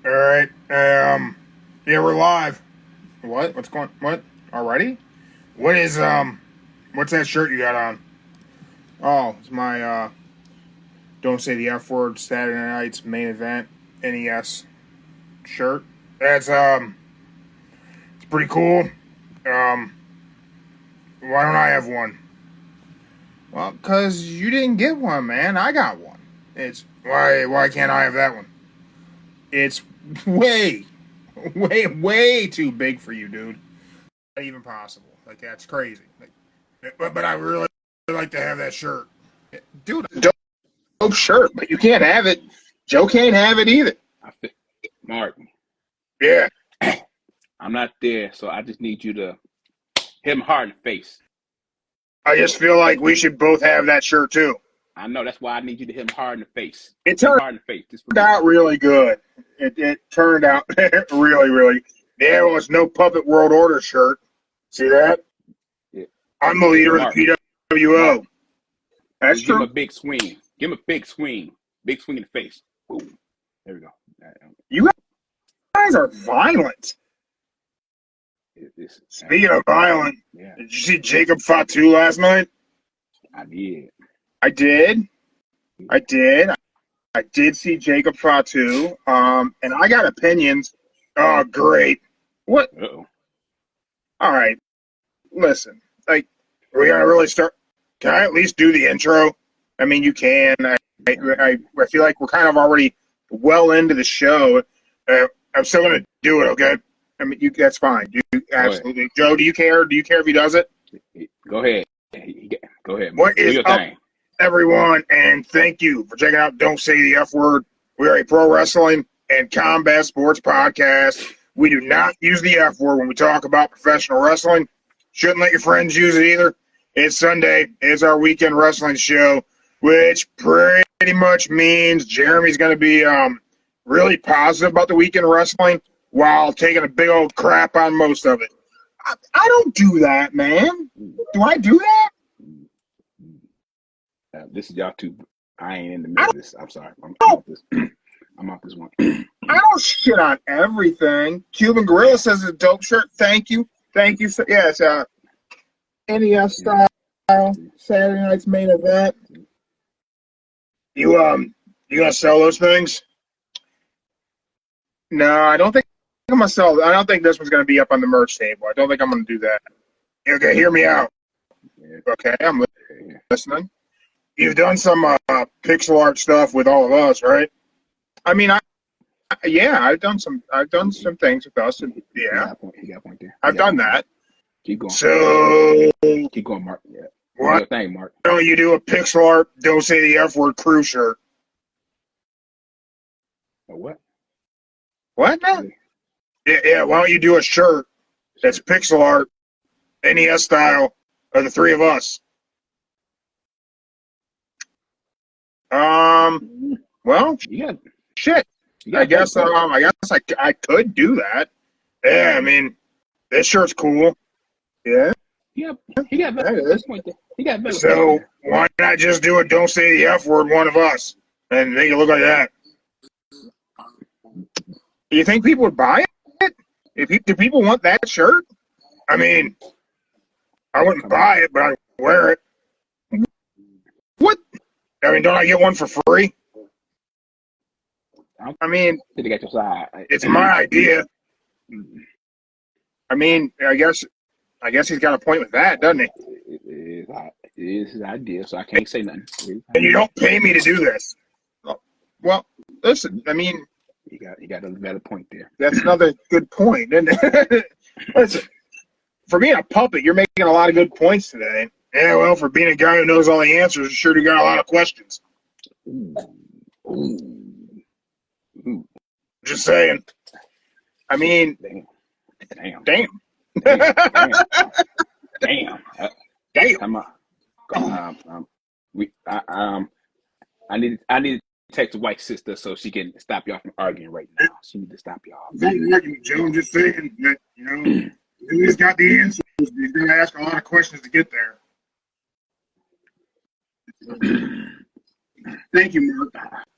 All right. Yeah, we're live. What? What? Already? What is what's that shirt you got on? Oh, it's my Don't Say the F Word Saturday Night's Main Event NES shirt. That's it's pretty cool. Um, why don't I have one? Well, cause you didn't get one, man. I got one. It's why can't I have that one? It's way, way too big for you, dude. Not even possible. Like, that's crazy. But I really like to have that shirt. Dude, dope shirt, but you can't have it. Joe can't have it either. Mark. Yeah. I'm not there, so I just need you to hit him hard in the face. I just feel like we should both have that shirt, too. I know, that's why I need you to hit him hard in the face. It turned out really good. It turned out really. There was no Puppet World Order shirt. See that? Yeah. I'm the leader of the PWO. Mark. That's true. Give him a big swing. Give him a big swing. Big swing in the face. Boom. There we go. You guys are violent. Speaking of violent, yeah. Did you see Jacob Fatu last night? I did. I did see Jacob Fatu, and I got opinions. Oh, great. What? Uh-oh. All right. Listen, like, we're going to really start. Can I at least do the intro? I mean, you can. I feel like we're kind of already well into the show. I'm still going to do it, okay? I mean, that's fine. Absolutely. Joe, do you care? Do you care if he does it? Go ahead. Go ahead. What is up, everyone? And thank you for checking out Don't Say the F Word. We are a pro wrestling and combat sports podcast. We do not use the F word when we talk about professional wrestling. Shouldn't let your friends use it either. It's Sunday. It's our weekend wrestling show, which pretty much means Jeremy's going to be really positive about the weekend wrestling while taking a big old crap on most of it. I don't do that, man. Do I do that? This is y'all two. I ain't in the middle of this. I'm sorry. I'm off this. I'm off this one. I don't shit on everything. Cuban Gorilla says it's a dope shirt. Thank you. Yeah, it's NES style Saturday Night's Main Event. You gonna sell those things? No, I don't think I'm gonna sell. I don't think this one's gonna be up on the merch table. I don't think I'm gonna do that. Okay, hear me out. Okay, I'm listening. You've done some pixel art stuff with all of us, right? I mean, I've done some things with us, and yeah, he got a point there. I've done that. Keep going. So keep going, Mark. Yeah. What? Thing, Mark. Why don't you do a pixel art? Don't say the F word crew shirt. A what? What now? Yeah. Why don't you do a shirt that's pixel art, NES style, of the three of us? Well, shit. I guess I could do that. Yeah, I mean, this shirt's cool. Yeah. Yeah, he got better point there. He got better. So why not just do it? Don't say the F word, one of us, and make it look like that. You think people would buy it? Do people want that shirt? I mean, I wouldn't buy it, but I'd wear it. What? I mean, don't I get one for free? I mean, it's my idea. I mean, I guess he's got a point with that, doesn't he? It is his idea, so I can't say nothing. And you don't pay me to do this. Well, listen, I mean, he got a better point there. That's another good point, isn't it? Listen, for being a puppet, you're making a lot of good points today. Yeah, well, for being a guy who knows all the answers, you sure do got a lot of questions. Ooh. Just saying. I mean, damn. I need to text the white sister so she can stop y'all from arguing right now. She need to stop y'all. Joe, I'm just saying that, he's got the answers. He's going to ask a lot of questions to get there. Thank you, Mark.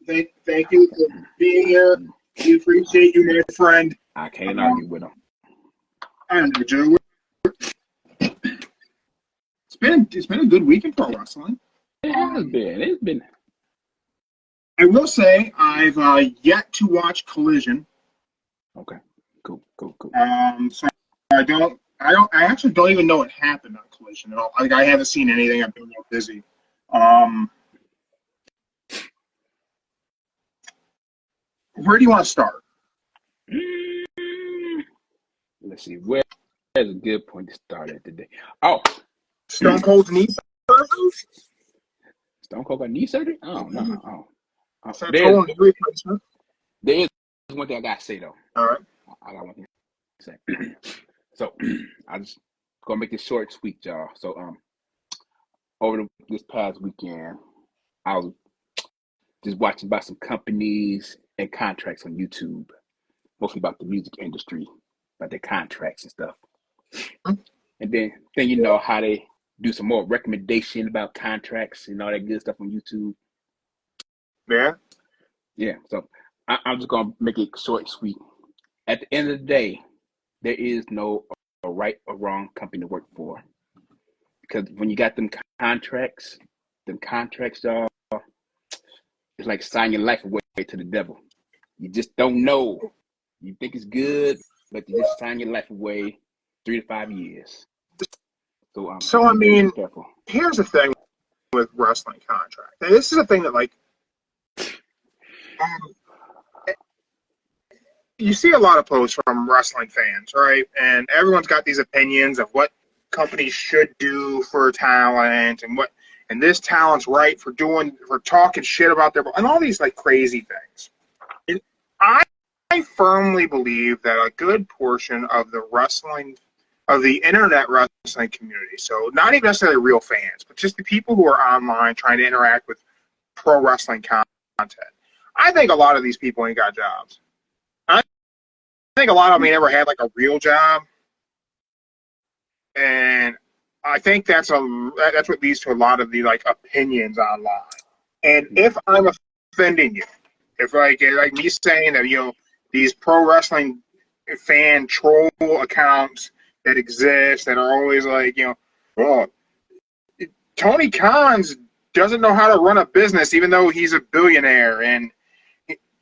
Thank you for being here. We appreciate you, my friend. I can't argue with him. I don't know, Joe. It's been a good week in pro wrestling. It has been. It's been. I will say I've yet to watch Collision. Okay. Cool. So I actually don't even know what happened on Collision at all. Like, I haven't seen anything. I've been real busy. Where do you want to start? Let's see. Where's a good point to start at today? Oh, Stone Cold's knee surgery? Stone Cold got knee surgery? Oh, no. So total knee replacement. There is one thing I got to say, though. All right. I got one thing to say. So, I just going to make this short and sweet, y'all. So, over this past weekend, I was just watching about some companies and contracts on YouTube, mostly about the music industry, about their contracts and stuff. And then you know how they do some more recommendation about contracts and all that good stuff on YouTube. Yeah. So I'm just gonna make it short and sweet. At the end of the day, there is no right or wrong company to work for, because when you got them contracts, y'all, it's like signing your life away to the devil. You just don't know. You think it's good, but you just sign your life away 3 to 5 years. So I mean, careful. Here's the thing with wrestling contract. This is a thing that, like, you see a lot of posts from wrestling fans, right? And everyone's got these opinions of what companies should do for talent and this talent's right for talking shit about their, and all these like crazy things. And I firmly believe that a good portion of the internet wrestling community, so not even necessarily real fans, but just the people who are online trying to interact with pro wrestling content, I think a lot of these people ain't got jobs. I think a lot of them ain't ever had like a real job, and I think that's what leads to a lot of the like opinions online. And if I'm offending you, if like me saying that these pro wrestling fan troll accounts that exist that are always like Tony Khan doesn't know how to run a business even though he's a billionaire, and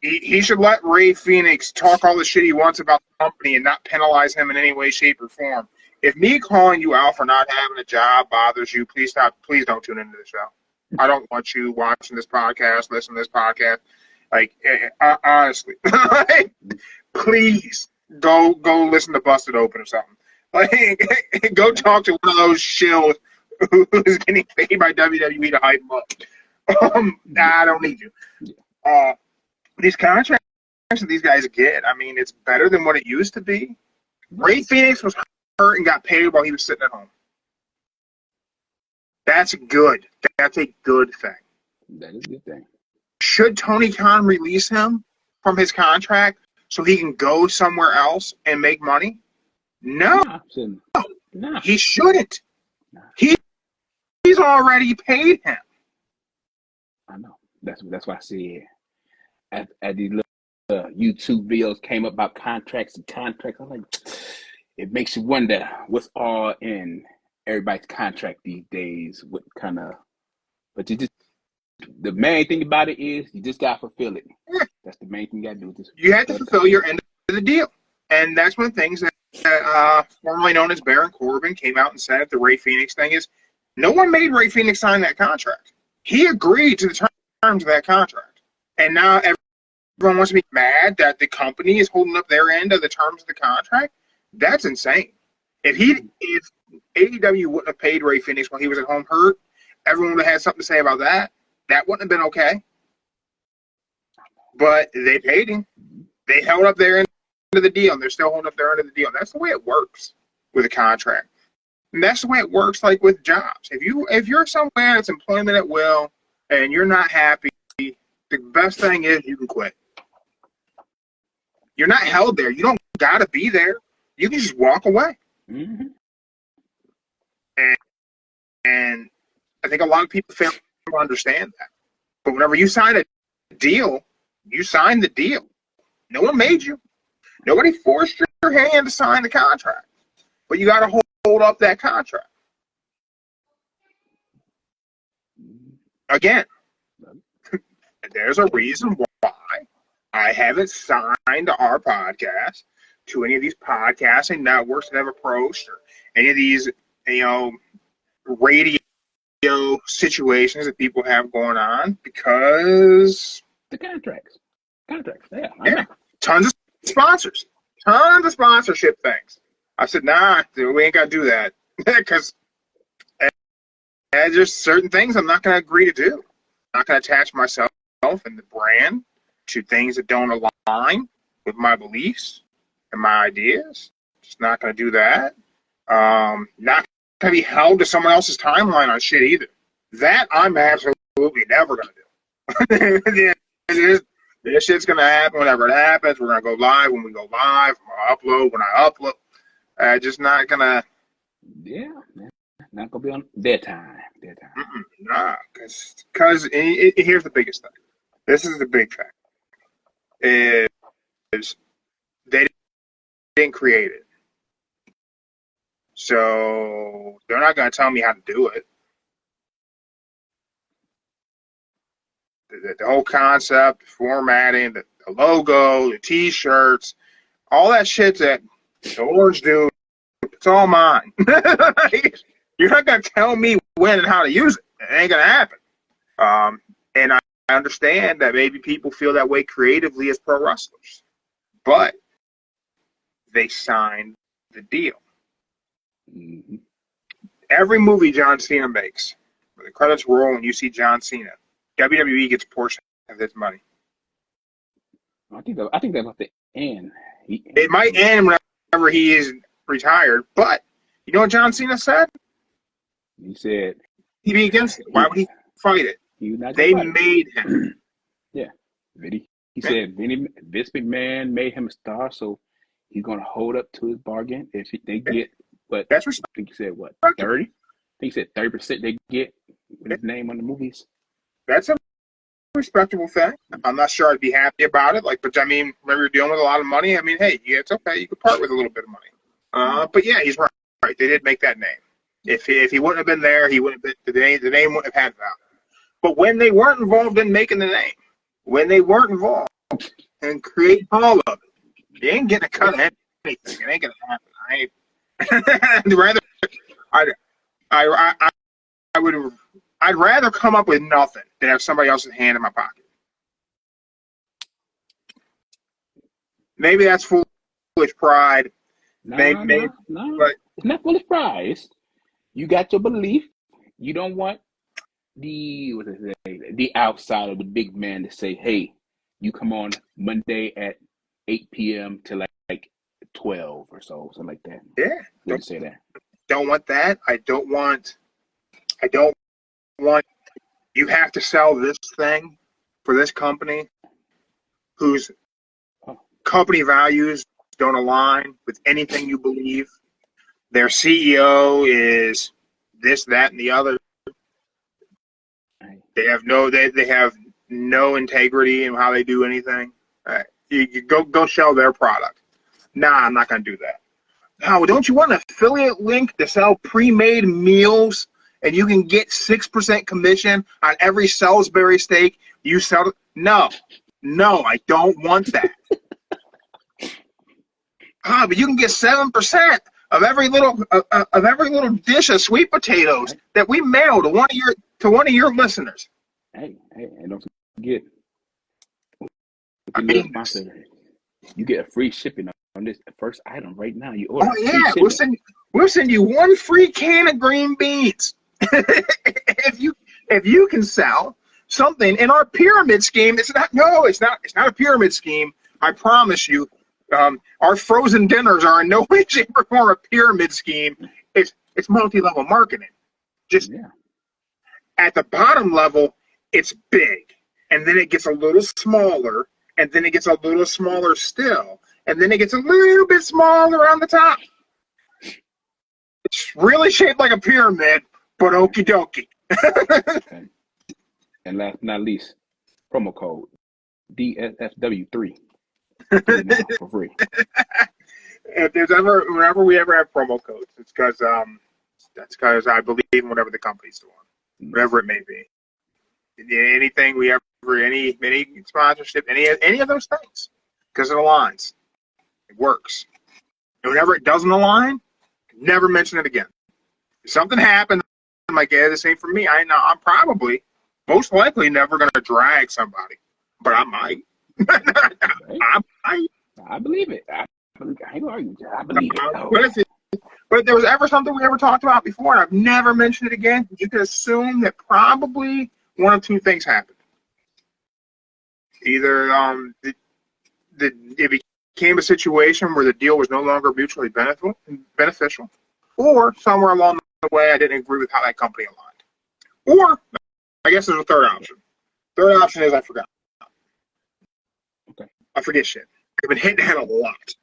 he should let Ray Phoenix talk all the shit he wants about the company and not penalize him in any way, shape, or form. If me calling you out for not having a job bothers you, please stop. Please don't tune into the show. I don't want you watching this podcast, listening to this podcast. Like, honestly, please go listen to Busted Open or something. Like, go talk to one of those shills who's getting paid by WWE to hype him up. I don't need you. These contracts that these guys get, I mean, it's better than what it used to be. Ray Phoenix was hurt and got paid while he was sitting at home. That's good. That's a good thing. That is a good thing. Should Tony Khan release him from his contract so he can go somewhere else and make money? No. No. He shouldn't. No. He's already paid him. I know. That's why I see at these little YouTube videos came up about contracts. I'm like, it makes you wonder what's all in everybody's contract these days. What kind of? But the main thing about it is you just gotta fulfill it. Yeah. That's the main thing you gotta do. You have to fulfill your end of the deal, and that's one of the things that formerly known as Baron Corbin came out and said the Ray Phoenix thing is. No one made Ray Phoenix sign that contract. He agreed to the terms of that contract, and now everyone wants to be mad that the company is holding up their end of the terms of the contract. That's insane. If AEW wouldn't have paid Ray Phoenix while he was at home hurt, everyone would have had something to say about that. That wouldn't have been okay. But they paid him. They held up their end of the deal, and they're still holding up their end of the deal. That's the way it works with a contract. And that's the way it works like with jobs. If you're somewhere that's employment at will and you're not happy, the best thing is you can quit. You're not held there. You don't got to be there. You can just walk away. Mm-hmm. And I think a lot of people fail to understand that. But whenever you sign a deal, you sign the deal. No one made you. Nobody forced your hand to sign the contract. But you got to hold up that contract. Again, there's a reason why I haven't signed our podcast to any of these podcasting networks that have approached, or any of these, radio situations that people have going on, because the contracts, yeah, yeah, tons of sponsors, tons of sponsorship things. I said, nah, we ain't got to do that, because there's just certain things I'm not going to agree to do. I'm not going to attach myself and the brand to things that don't align with my beliefs and my ideas. Just not going to do that. Not going to be held to someone else's timeline on shit either. That I'm absolutely never going to do. This shit's going to happen whenever it happens. We're going to go live when we go live. I'm going to upload when I upload. Just not going to. Yeah, not going to be on their time. Nah, because here's the biggest thing. This is the big fact. Is they didn't create it. So they're not going to tell me how to do it. The whole concept, the formatting, the logo, the T-shirts, all that shit that the Orange dude, it's all mine. You're not going to tell me when and how to use it. It ain't going to happen. And I understand that maybe people feel that way creatively as pro wrestlers. But they signed the deal. Mm-hmm. Every movie John Cena makes, when the credits roll and you see John Cena, WWE gets a portion of this money. I think that about the end. It might end whenever he is retired, but you know what John Cena said? He said he'd be against it. Why would he fight it? They made him. Yeah. He said Vince McMahon made him a star, so he's going to hold up to his bargain. If they get, but that's I think he said what, 30? I think he said 30% they get with his name on the movies. That's a respectable thing. I'm not sure I'd be happy about it. But I mean, remember you're dealing with a lot of money. I mean, hey, yeah, it's okay. You could part with a little bit of money. But yeah, he's right. They did make that name. If he wouldn't have been there, he wouldn't have been, the name wouldn't have had value. But when they weren't involved in making the name, when they weren't involved in creating all of it, you ain't getting a cut of anything. It ain't gonna happen. I'd rather come up with nothing than have somebody else's hand in my pocket. Maybe that's foolish pride. No, but it's not foolish pride. You got your belief. You don't want the outside of the big man to say, hey, you come on Monday at 8 p.m. to like 12 or so, something like that. Yeah. Don't say that. Don't want that. I don't want you have to sell this thing for this company whose company values don't align with anything you believe. Their CEO is this, that, and the other. They have no integrity in how they do anything. You go sell their product. Nah, I'm not going to do that. No, don't you want an affiliate link to sell pre-made meals and you can get 6% commission on every Salisbury steak you sell? No, I don't want that. But you can get 7% of every little dish of sweet potatoes that we mail to one of your listeners. Hey, and don't forget, you get a free shipping on this first item right now. You order. Oh yeah, we'll send you one free can of green beans if you can sell something in our pyramid scheme. It's not a pyramid scheme. I promise you. Our frozen dinners are in no way, shape, or form a pyramid scheme. It's multi-level marketing. Just at the bottom level, it's big, and then it gets a little smaller, and then it gets a little smaller still, and then it gets a little bit smaller on the top. It's really shaped like a pyramid, but okie dokie. And last but not least, promo code DSFW3. For free. If there's whenever we ever have promo codes, it's because that's because I believe in whatever the company's doing, whatever it may be. Anything we ever, any sponsorship, any of those things, because it aligns, it works. And whenever it doesn't align, never mention it again. If something happens, I'm like, yeah, this ain't for me. I'm probably, most likely, never gonna drag somebody, but I might. I might. I believe it. I ain't arguing. I believe it. But if there was ever something we ever talked about before, and I've never mentioned it again, you could assume that probably one of two things happened. Either it became a situation where the deal was no longer mutually beneficial, or somewhere along the way I didn't agree with how that company aligned. Or, I guess there's a third option. Third option is I forgot. Okay. I forget shit. I've been hitting that a lot.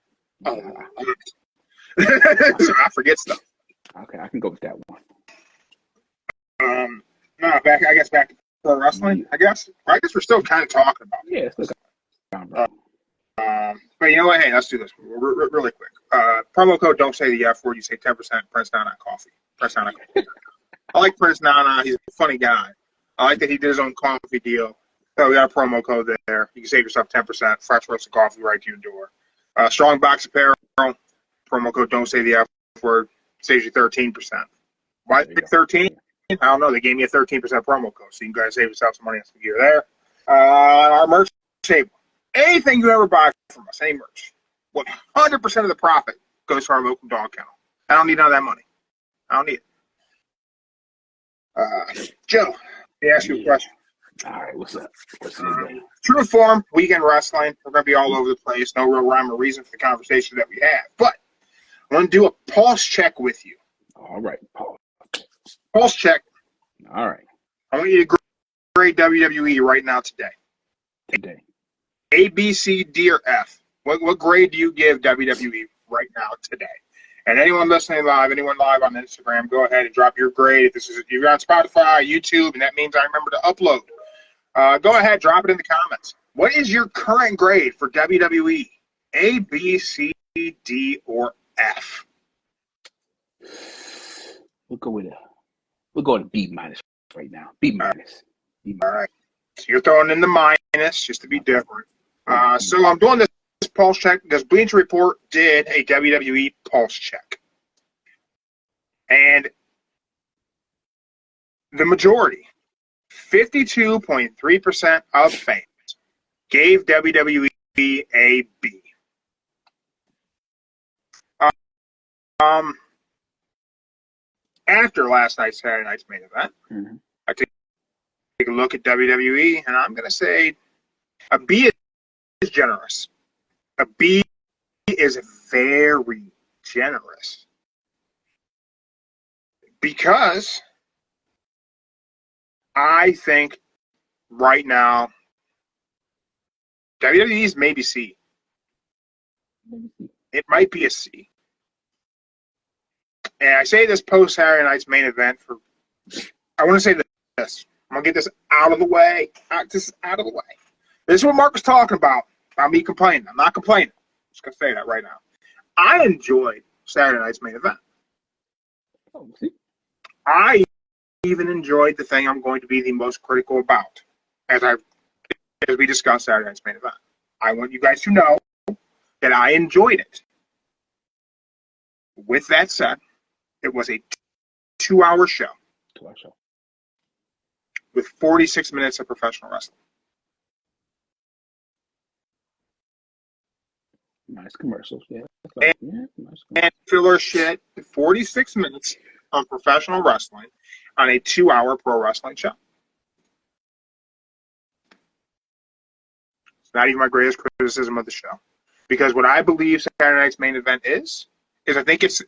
So I forget stuff. Okay, I can go with that one. Back to pro wrestling. I guess we're still kind of talking about it. Yeah, it's still kind of but you know what? Hey, let's do this really quick. Promo code don't say the F word. You say 10% Prince Nana coffee. Prince Nana coffee. I like Prince Nana. He's a funny guy. I like that he did his own coffee deal. So we got a promo code there. You can save yourself 10%. Fresh roasted coffee right to your door. Strong Box Apparel. Promo code don't say the F word. Saves you 13%. Why pick 13? I don't know. They gave me a 13% promo code, so you can guys save yourself some money on some gear there. Our merch table. Anything you ever buy from us, any merch, 100% of the profit goes to our local dog kennel. I don't need none of that money. I don't need it. Joe, let me ask you a question. All right, what's up? True form, weekend wrestling. We're going to be all over the place. No real rhyme or reason for the conversation that we have. But I'm going to do a pulse check with you. All right, Pulse check. All right. I want you to grade WWE right now today. A, B, C, D, or F. What grade do you give WWE right now today? And anyone listening live, anyone live on Instagram, go ahead and drop your grade. If you're on Spotify, YouTube, and that means I remember to upload. Go ahead, drop it in the comments. What is your current grade for WWE? A, B, C, D, or F? We'll go with a B minus right now. B minus. All right. So you're throwing in the minus just to be different. So I'm doing this pulse check because Bleacher Report did a WWE pulse check. And the majority, 52.3% of fans, gave WWE a B. After last night's Saturday night's main event, I take a look at WWE, and I'm going to say a B is generous. A B is very generous. Because I think right now, WWE is maybe C. It might be a C. And I say this post Saturday night's main event I want to say this. I'm going to get this out of the way. This is what Mark was talking about me complaining. I'm not complaining. I'm just going to say that right now. I enjoyed Saturday night's main event. I even enjoyed the thing I'm going to be the most critical about as we discussed Saturday night's main event. I want you guys to know that I enjoyed it. With that said, it was a 2-hour show. 2-hour show. With 46 minutes of professional wrestling. Nice commercials, yeah. And filler shit, 46 minutes of professional wrestling on a 2-hour pro wrestling show. It's not even my greatest criticism of the show. Because what I believe Saturday night's main event is I think it's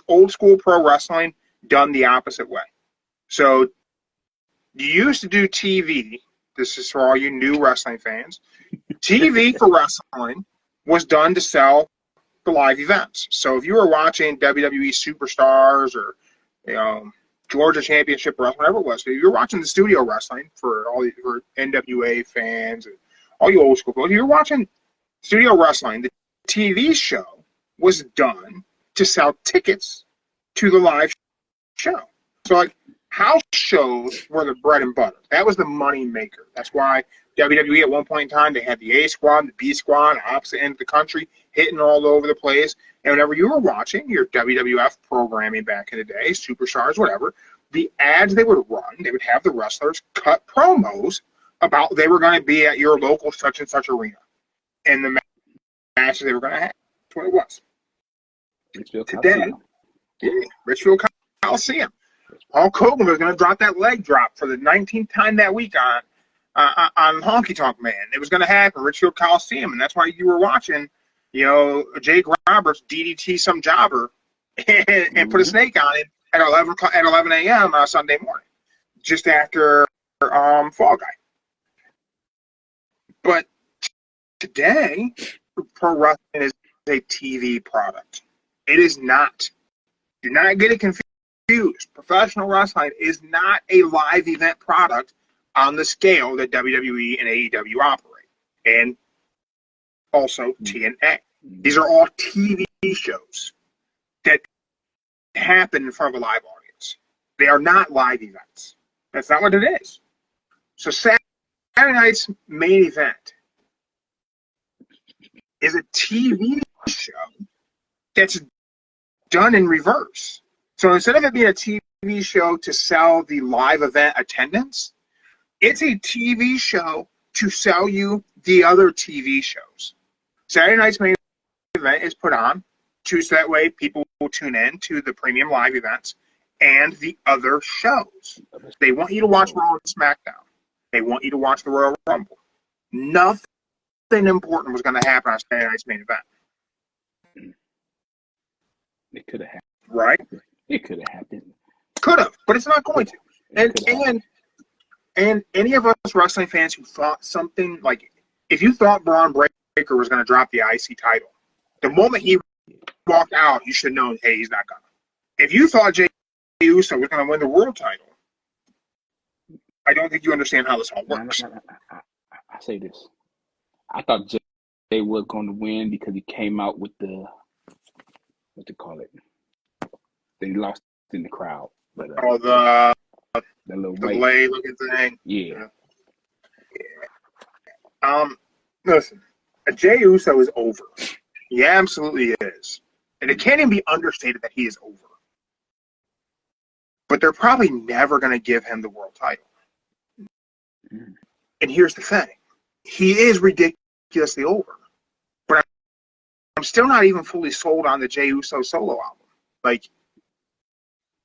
old school pro wrestling done the opposite way. So you used to do TV. This is for all you new wrestling fans. TV for wrestling was done to sell the live events. So if you were watching WWE Superstars or Georgia Championship Wrestling, whatever it was, if you're watching the studio wrestling for NWA fans and all you old school folks, you're watching Studio Wrestling, the TV show, was done to sell tickets to the live show. So, like, house shows were the bread and butter. That was the money maker. That's why WWE at one point in time, they had the A squad, the B squad, opposite end of the country, hitting all over the place. And whenever you were watching your WWF programming back in the day, Superstars, whatever, the ads they would run, they would have the wrestlers cut promos about they were going to be at your local such and such arena and the matches they were going to have. That's what it was. Today, Richfield Coliseum. Hulk Hogan was going to drop that leg drop for the 19th time that week on Honky Tonk Man. It was going to happen, Richfield Coliseum, and that's why you were watching, Jake Roberts DDT some jobber and put a snake on it at 11 a.m. on Sunday morning, just after Fall Guy. But today, pro wrestling is a TV product. It is not. Do not get it confused. Professional wrestling is not a live event product on the scale that WWE and AEW operate, and also TNA. These are all TV shows that happen in front of a live audience. They are not live events. That's not what it is. So Saturday night's main event is a TV show that's done in reverse. So instead of it being a TV show to sell the live event attendance, it's a TV show to sell you the other TV shows. Saturday night's main event is put on so that way people will tune in to the premium live events and the other shows. They want you to watch Raw and SmackDown. They want you to watch the Royal Rumble. Nothing important was going to happen on Saturday night's main event. It could have happened. Right? It could have happened. Could have, but it's not going to. And any of us wrestling fans who thought something, like, if you thought Braun Breaker was going to drop the IC title, the moment he walked out, you should know, hey, he's not going to. If you thought Jey Uso was going to win the world title, I don't think you understand how this all works. I say this. I thought Jey was going to win because he came out with the, what to call it? They lost in the crowd. But the little blade looking thing. Yeah. Listen, Jey Uso is over. He absolutely is. And it can't even be understated that he is over. But they're probably never going to give him the world title. And here's the thing. He is ridiculously over. But I'm still not even fully sold on the Jey Uso solo album. Like,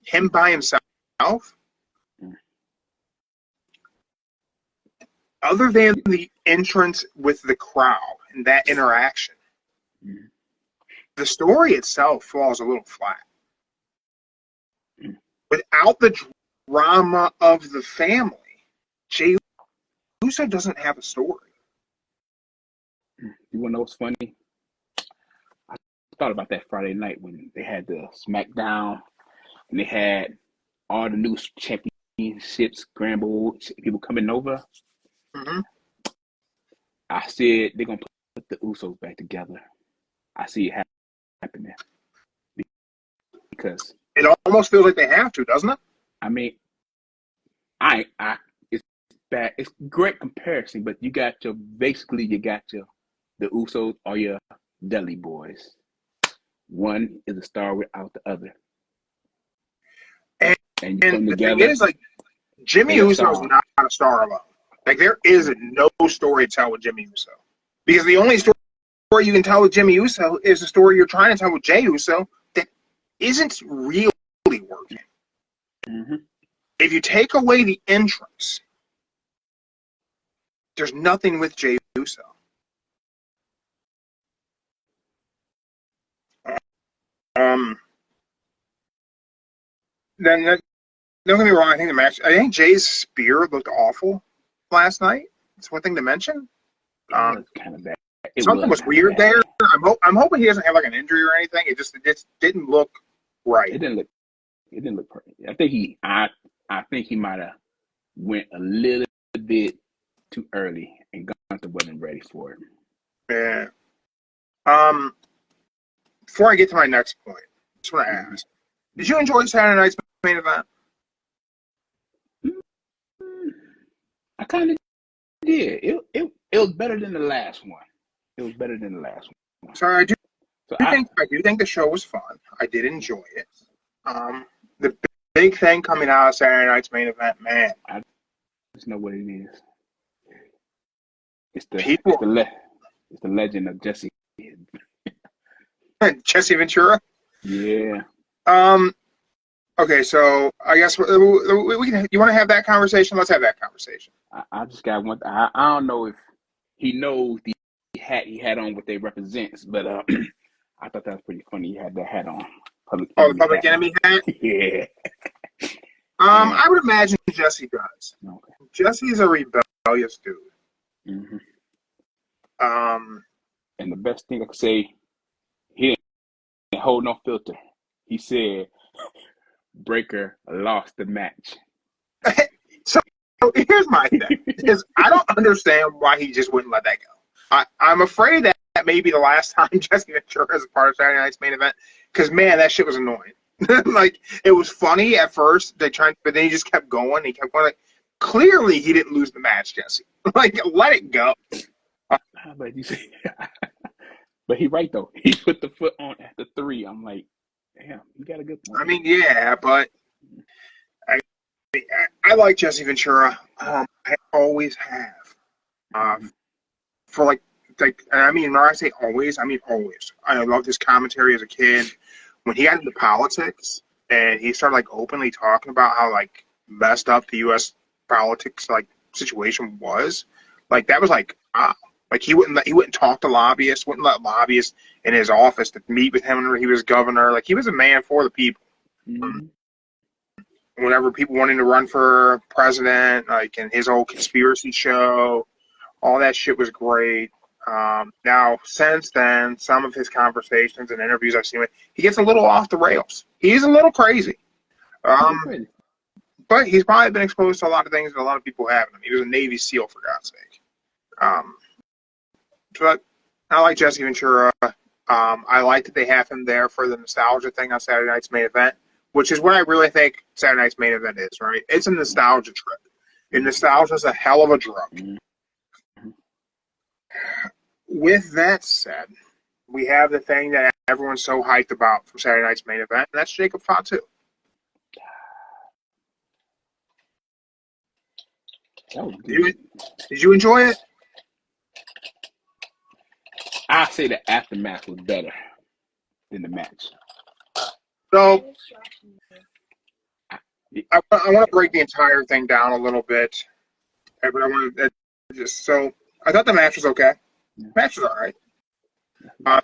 him by himself, other than the entrance with the crowd and that interaction, the story itself falls a little flat. Without the drama of the family, Jey Uso doesn't have a story. You want to know what's funny? I thought about that Friday night when they had the SmackDown and they had all the new championships scrambled, people coming over. Mm-hmm. I said they're going to put the Usos back together. I see it happening. Because it almost feels like they have to, doesn't it? I mean, it's bad. It's great comparison, but you got the Usos are your Dudley boys. One is a star without the other. And you come together. Thing is, like, Jimmy Uso is not a star alone. Like, there is no story to tell with Jimmy Uso. Because the only story you can tell with Jimmy Uso is the story you're trying to tell with Jey Uso that isn't really working. Mm-hmm. If you take away the entrance, there's nothing with Jey Uso. Then don't get me wrong. I think Jay's spear looked awful last night. It's one thing to mention. Kind of bad. Something was weird there. I'm hoping he doesn't have like an injury or anything. It just didn't look right. It didn't look perfect. I think he might have went a little bit too early and Gunther wasn't ready for it. Yeah. Before I get to my next point, I just want to ask: did you enjoy Saturday night's main event? I kind of did. It was better than the last one. It was better than the last one. So I do So think the show was fun. I did enjoy it. The big thing coming out of Saturday night's main event, man. I just know what it is. It's People, the legend of Jesse. Jesse Ventura. Yeah. Okay, so I guess we can. You want to have that conversation? Let's have that conversation. I just got one. I don't know if he knows the hat he had on what they represents, but I thought that was pretty funny. He had that hat on. The Public Enemy hat. Yeah. I would imagine Jesse does. Okay. Jesse's a rebellious dude. Mm-hmm. And the best thing I could say, he didn't hold no filter. He said, Breaker lost the match. So here's my thing: is I don't understand why he just wouldn't let that go. I'm afraid that may be the last time Jesse Ventura is a part of Saturday night's main event, because man, that shit was annoying. Like, it was funny at first, but then he just kept going. He kept going. Like, clearly, he didn't lose the match, Jesse. Like, let it go. But you see, but he right though. He put the foot on at the 3. I'm like, damn, you got a good point. I mean, yeah, but I like Jesse Ventura. I always have. For like, I mean, when I say always, I mean always. I loved his commentary as a kid. When he got into politics and he started like openly talking about how like messed up the U.S. politics like situation was, like that was like, wow. Like he wouldn't talk to lobbyists, wouldn't let lobbyists in his office to meet with him when he was governor. Like, he was a man for the people. Mm-hmm. Whenever people wanted to run for president, like in his whole conspiracy show, all that shit was great. Now, since then, some of his conversations and interviews I've seen with, he gets a little off the rails. He's a little crazy. But he's probably been exposed to a lot of things that a lot of people haven't. He was a Navy SEAL, for God's sake. But I like Jesse Ventura. I like that they have him there for the nostalgia thing on Saturday night's main event, which is what I really think Saturday night's main event is, right? It's a nostalgia trip. And nostalgia is a hell of a drug. Mm-hmm. With that said, we have the thing that everyone's so hyped about from Saturday night's main event, and that's Jacob Fatu. Did you enjoy it? I say the aftermath was better than the match. So, I want to break the entire thing down a little bit, but I want to I thought the match was okay. The match was all right.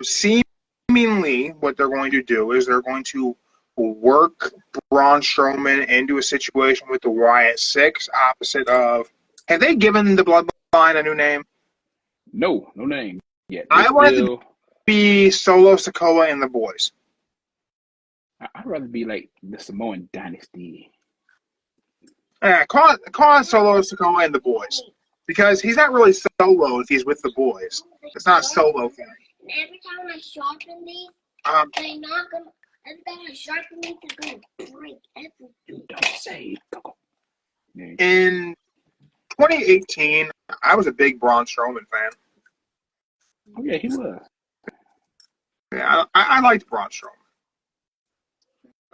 Seemingly, what they're going to do is they're going to work Braun Strowman into a situation with the Wyatt Six, opposite of. Have they given the Bloodline a new name? No name yet. I wanted to be Solo Sikoa and the Boys. I'd rather be like the Samoan Dynasty. Call it Solo Sikoa and the Boys, because he's not really solo if he's with the boys. It's not a solo thing. Every time I sharpen these, they're not gonna. Every time I sharpen these, they're gonna break everything. Don't say it. In 2018, I was a big Braun Strowman fan. Oh yeah, he was. Yeah, I liked Braun Strowman.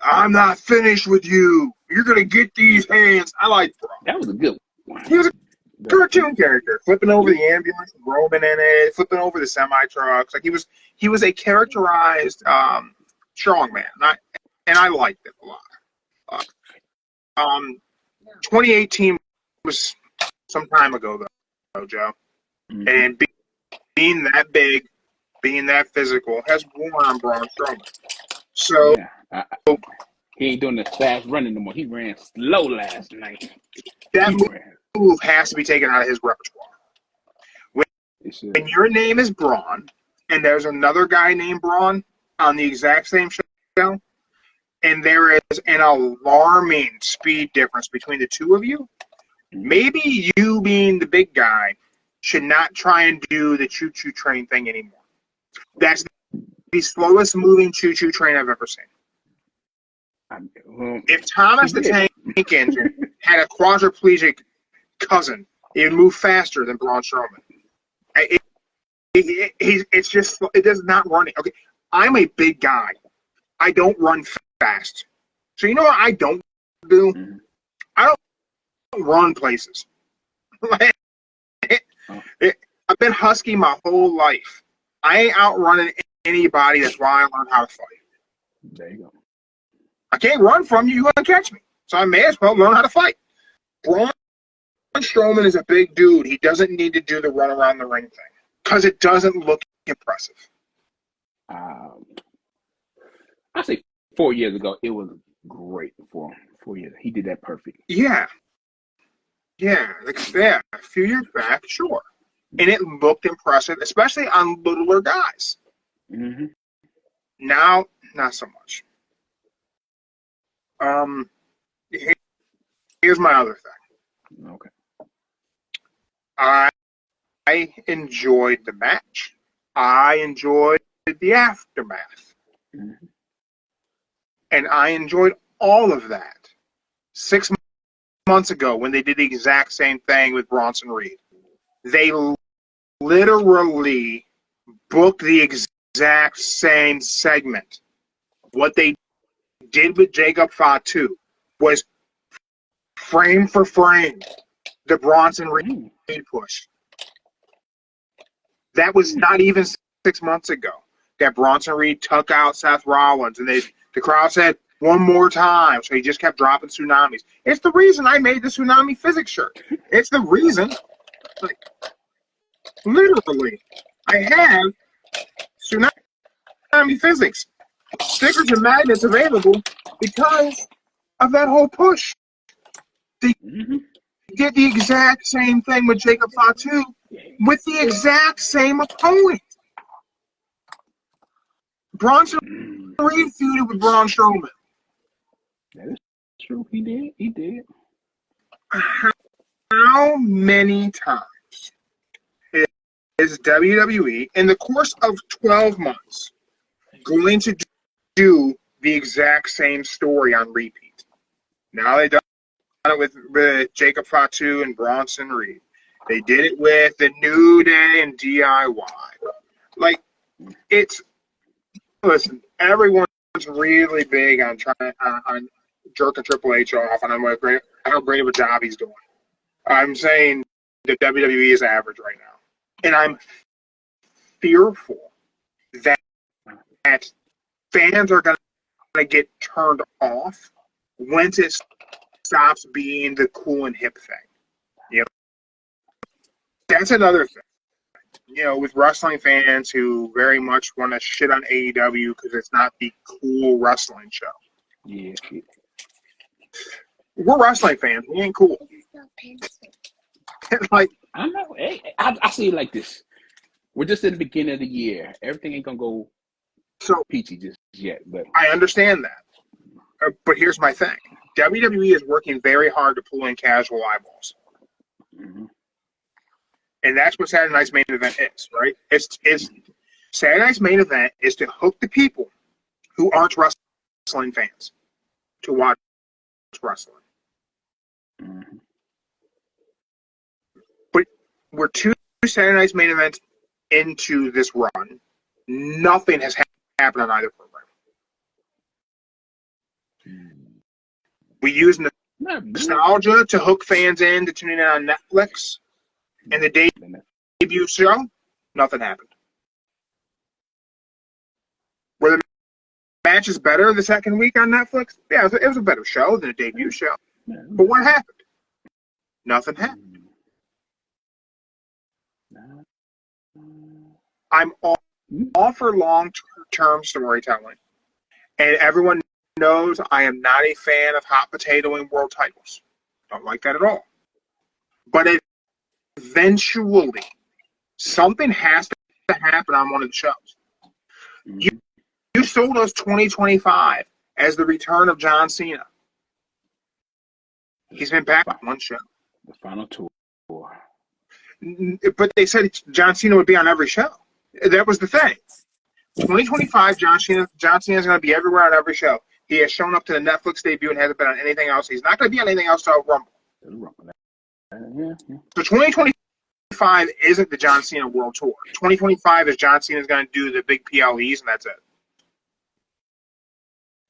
I'm not finished with you. You're gonna get these hands. I liked Braun. That was a good one. He was a cartoon character, flipping over the ambulance, Roman in it, flipping over the semi trucks. Like he was a characterized strongman, and I liked it a lot. 2018 was some time ago, though, Joe. Mm-hmm. And being that big, being that physical, has worn on Braun Strowman. So he ain't doing the fast running no more. He ran slow last night. That move has to be taken out of his repertoire. When your name is Braun, and there's another guy named Braun on the exact same show, and there is an alarming speed difference between the two of you, maybe you, being the big guy, should not try and do the choo-choo train thing anymore. That's the slowest moving choo-choo train I've ever seen. If Thomas the Tank Engine had a quadriplegic cousin, it would move faster than Braun Strowman. It's just, it does not run. Okay, I'm a big guy. I don't run fast. So you know what I don't do? I don't run places. I've been husky my whole life. I ain't outrunning anybody. That's why I learned how to fight. There you go. I can't run from you. You're going to catch me. So I may as well learn how to fight. Braun Strowman is a big dude. He doesn't need to do the run around the ring thing because it doesn't look impressive. I say 4 years ago, it was great for 4 years. He did that perfect. Yeah. Yeah. A few years back, sure. And it looked impressive, especially on littler guys. Mm-hmm. Now, not so much. Here's my other thing. Okay. I enjoyed the match. I enjoyed the aftermath. Mm-hmm. And I enjoyed all of that 6 months ago when they did the exact same thing with Bronson Reed. They literally booked the exact same segment. What they did with Jacob Fatu was frame for frame the Bronson Reed push. That was not even 6 months ago that Bronson Reed took out Seth Rollins, and the crowd said, one more time. So he just kept dropping tsunamis. It's the reason I made the Tsunami Physics shirt. It's the reason. Like, literally, I have Tsunami Physics stickers and magnets available because of that whole push. They did the exact same thing with Jacob Fatu with the exact same opponent. Bronson Reed feuded with Braun Strowman. That is true. He did. How many times is WWE, in the course of 12 months, going to do the exact same story on repeat? Now they've done it with Jacob Fatu and Bronson Reed. They did it with the New Day and DIY. Like, listen, everyone's really big on trying on jerking Triple H off, and how great of a job he's doing. I'm saying that WWE is average right now, and I'm fearful that fans are going to get turned off once it stops being the cool and hip thing. You know, that's another thing. You know, with wrestling fans who very much want to shit on AEW because it's not the cool wrestling show. Yeah. We're wrestling fans. We ain't cool. Like, I know. Hey, I see it like this. We're just in the beginning of the year. Everything ain't gonna go so peachy just yet. But I understand that. But here's my thing. WWE is working very hard to pull in casual eyeballs. Mm-hmm. And that's what Saturday Night's main event is, right? It's Saturday Night's main event is to hook the people who aren't wrestling fans to watch wrestling. Mm-hmm. But we're 2 Saturday Night's main events into this run. Nothing has happened on either program. We use nostalgia to hook fans in to tune in on Netflix. And the debut show, nothing happened. Were the matches better the second week on Netflix? Yeah, it was a better show than a debut show. But what happened? Nothing happened. I'm all for long-term storytelling. And everyone knows I am not a fan of hot potatoing world titles. Don't like that at all. But eventually, something has to happen on one of the shows. You sold us 2025 as the return of John Cena. He's been back on one show. The final tour. But they said John Cena would be on every show. That was the thing. 2025, John Cena is going to be everywhere on every show. He has shown up to the Netflix debut and hasn't been on anything else. He's not going to be on anything else till Rumble. So 2025 isn't the John Cena World Tour. 2025 is John Cena is going to do the big PLEs, and that's it.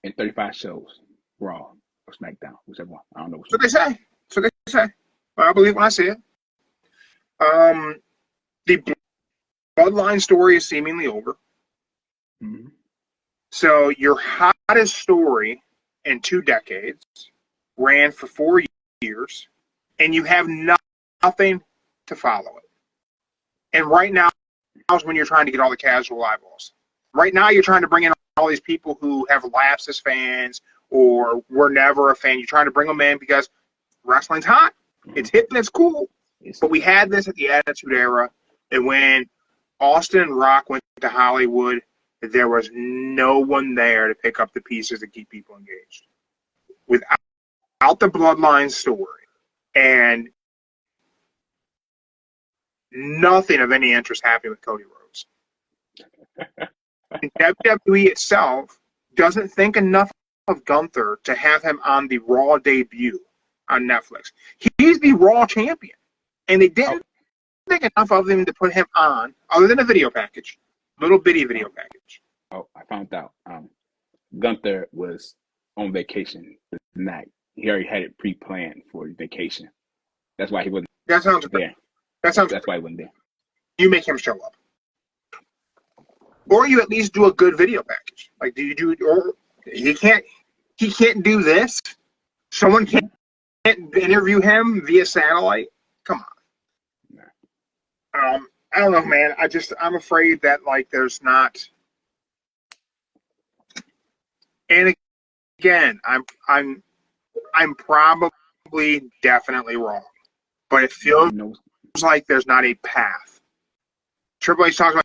In 35 shows, Raw or SmackDown, whichever one. I don't know. That's what they say. Well, I believe when I see it. The Bloodline story is seemingly over. Mm-hmm. So your hottest story in 2 decades ran for 4 years, and you have nothing to follow it. And right now is when you're trying to get all the casual eyeballs. Right now you're trying to bring in all these people who have lapsed as fans or were never a fan. You're trying to bring them in because wrestling's hot. Mm-hmm. It's hip and it's cool. But we had this at the Attitude Era, and when Austin and Rock went to Hollywood, there was no one there to pick up the pieces and keep people engaged. Without the Bloodline story and nothing of any interest happening with Cody Rhodes. And WWE itself doesn't think enough of Gunther to have him on the Raw debut on Netflix. He's the Raw champion, and they didn't think enough of him to put him on, other than a video package, little bitty video package. Oh, I found out. Gunther was on vacation the night. He already had it pre-planned for his vacation. That's why he wasn't there. That's why he wasn't there. You make him show up. Or you at least do a good video package. Like, or he can't do this? Someone can't interview him via satellite? Come on. Nah. I don't know, man. I'm afraid that, like, there's not. And again, I'm probably definitely wrong, but it feels like there's not a path. Triple H talks about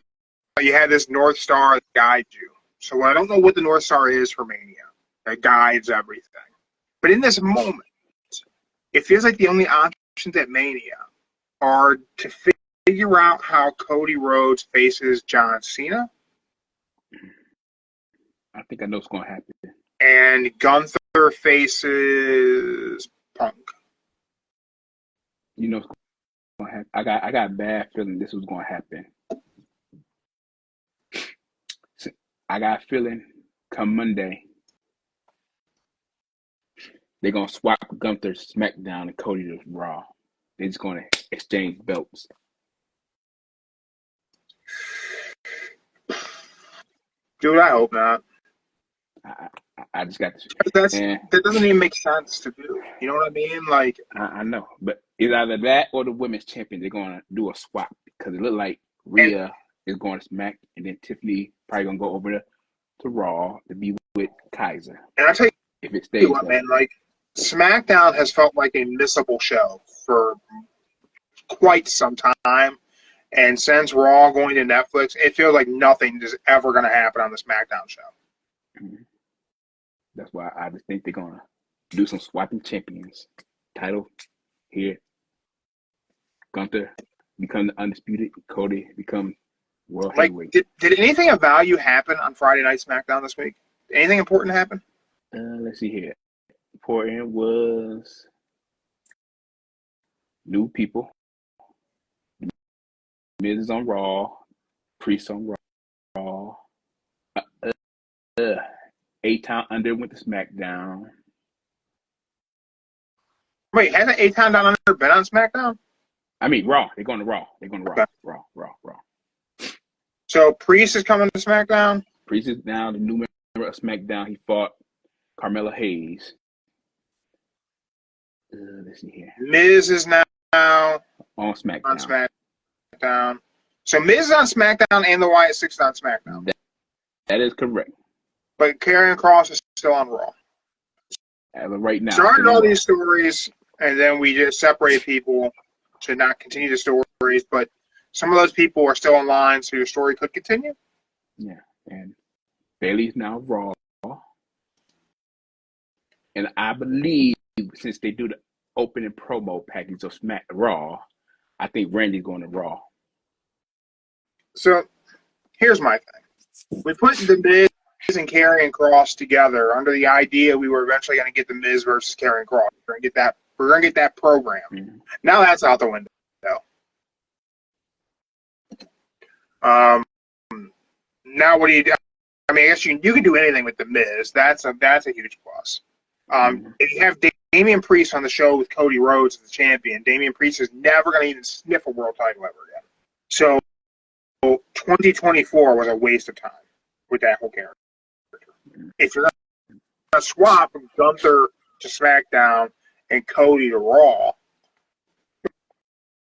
you have this North Star that guides you. So I don't know what the North Star is for Mania that guides everything. But in this moment, it feels like the only options at Mania are to figure out how Cody Rhodes faces John Cena. I think I know what's going to happen. And Gunther faces Punk. You know what's going to happen. I got a bad feeling this was going to happen. I got a feeling come Monday, they're going to swap Gunther SmackDown and Cody to Raw. They're just going to exchange belts. Dude, I hope not. I just got to. That doesn't even make sense to do. You know what I mean? Like, I know, but it's either that or the women's champion. They're going to do a swap because it looked like Rhea is going to Smack, and then Tiffany probably going to go over to Raw to be with Kaiser. And I tell you, if it stays, man, like SmackDown has felt like a missable show for quite some time. And since Raw going to Netflix, it feels like nothing is ever going to happen on the SmackDown show. Mm-hmm. That's why I just think they're going to do some swapping champions. Title here. Gunther become the undisputed. Cody become world heavyweight. Did anything of value happen on Friday Night SmackDown this week? Anything important happen? Let's see here. Important was new people. Miz is on Raw. Priest on Raw. A-Town Under went to SmackDown. Wait, hasn't A-Town Down Under been on SmackDown? I mean, Raw. They're going to Raw. They're going to Raw. Okay. Raw. So Priest is coming to SmackDown? Priest is now the new member of SmackDown. He fought Carmella Hayes. Let's see here. Miz is now on SmackDown. So Miz is on SmackDown and the Wyatt Six is on SmackDown. That is correct. But Karrion Kross is still on Raw. As of right now. Started all these stories, and then we just separated people to not continue the stories. But some of those people are still in line, so your story could continue. Yeah, and Bayley's now Raw. And I believe since they do the opening promo package of Raw, I think Randy's going to Raw. So here's my thing. We put the Miz and Karrion Kross together under the idea we were eventually going to get the Miz versus Karrion Kross. We're going to get that program. Mm-hmm. Now that's out the window. Now what do you do? I mean, I guess you can do anything with the Miz. That's a huge plus. If you have Damian Priest on the show with Cody Rhodes as the champion, Damian Priest is never going to even sniff a world title ever again. So 2024 was a waste of time with that whole character. If you're going to swap from Gunther to SmackDown and Cody to Raw,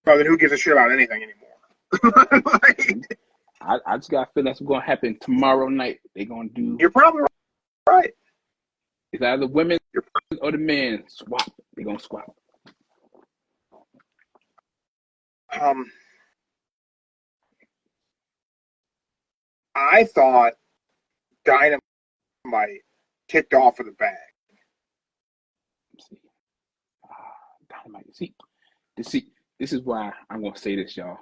well, then who gives a shit about anything anymore? I just got a feeling that's going to happen tomorrow night. They're going to do. You're probably right. It's either the women or the men swap. They're going to swap. I thought Dynamite kicked off with a bang. Dynamite. See, this is why I'm going to say this, y'all.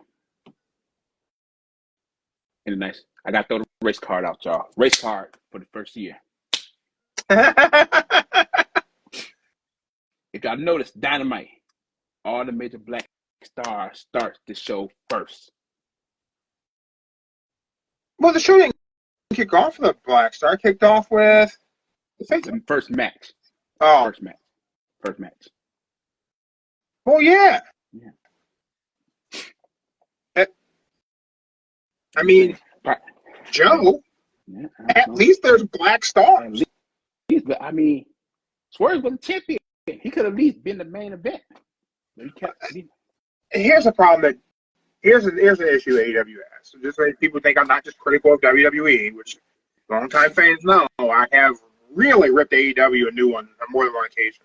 And nice. I got to throw the race card out, y'all. Race card for the first year. If y'all notice, Dynamite, all the major black stars starts the show first. Well, the show didn't kick off with a black star. It kicked off with the first match. Oh. First match. Well, yeah. I mean, Joe, at least there's black stars. But I mean, Swerve was a champion. He could have at least been the main event. Here's a problem here's an issue AEW has. So just like people think I'm not just critical of WWE, which longtime fans know, I have really ripped AEW a new one on more than one occasion.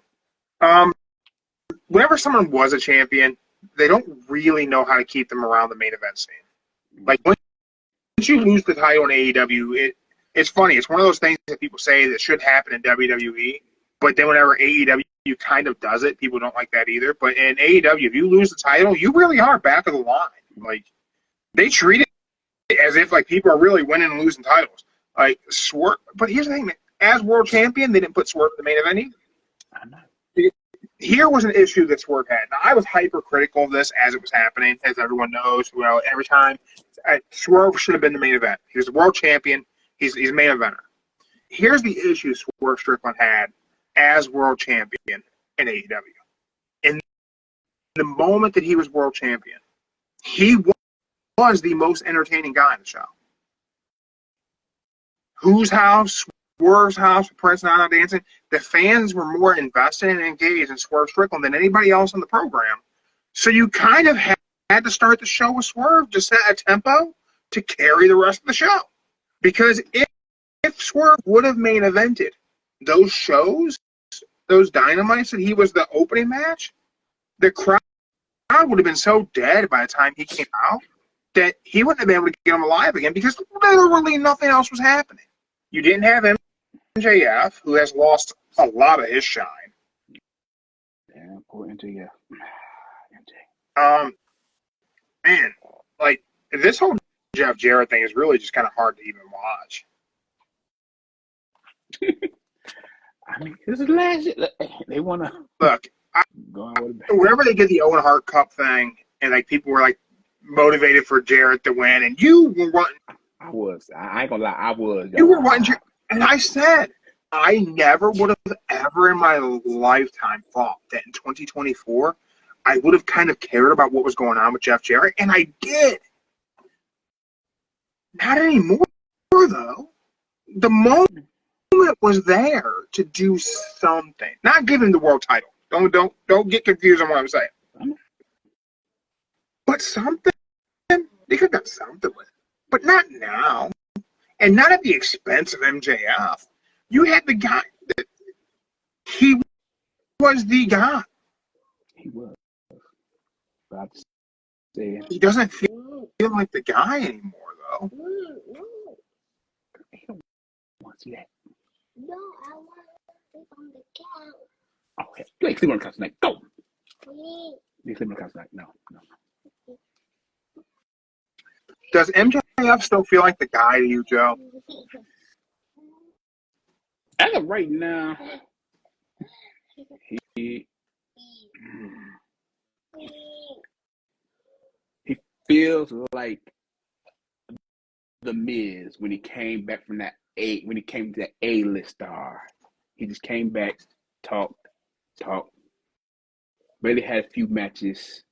Whenever someone was a champion, they don't really know how to keep them around the main event scene. Like once you lose the title in AEW, it's funny. It's one of those things that people say that should happen in WWE, but then whenever AEW kind of does it, people don't like that either. But in AEW, if you lose the title, you really are back of the line. Like they treat it as if like people are really winning and losing titles. Like Swerve, but here's the thing: as world champion, they didn't put Swerve in the main event either. I know. Here was an issue that Swerve had. Now, I was hypercritical of this as it was happening, as everyone knows. Well, every time Swerve should have been the main event. He was the world champion. He's a main eventer. Here's the issue Swerve Strickland had as world champion in AEW. In the moment that he was world champion, he was the most entertaining guy in the show. Whose house? Swerve's house, Prince Nana dancing. The fans were more invested and engaged in Swerve Strickland than anybody else on the program. So you kind of had to start the show with Swerve to set a tempo to carry the rest of the show. Because if Swerve would have main evented those shows, those Dynamites that he was the opening match, the crowd would have been so dead by the time he came out that he wouldn't have been able to get him alive again because literally nothing else was happening. You didn't have MJF, who has lost a lot of his shine. Yeah, poor MJF. Man, like this whole Jeff Jarrett thing is really just kind of hard to even watch. I mean, this is last year. They want to look. Whenever they did the Owen Hart Cup thing, and like people were like motivated for Jarrett to win, and you were wanting. I ain't gonna lie. I was. You were wanting, and I said I never would have ever in my lifetime thought that in 2024 I would have kind of cared about what was going on with Jeff Jarrett, and I did. Not anymore, though. The moment was there to do something. Not give him the world title. Don't get confused on what I'm saying. But something. They could have done something with it. But not now. And not at the expense of MJF. You had the guy that he was the guy. He was. But he doesn't feel like the guy anymore, though. He don't want to see that. No, I want to sleep on the couch. Okay, you ain't sleeping on the couch tonight. Go. Please. You sleeping on the couch tonight? No. Does MJF still feel like the guy to you, Joe? As of right now, he feels like the Miz when he came back from when he came to that A-list star. He just came back, talked, really had a few matches.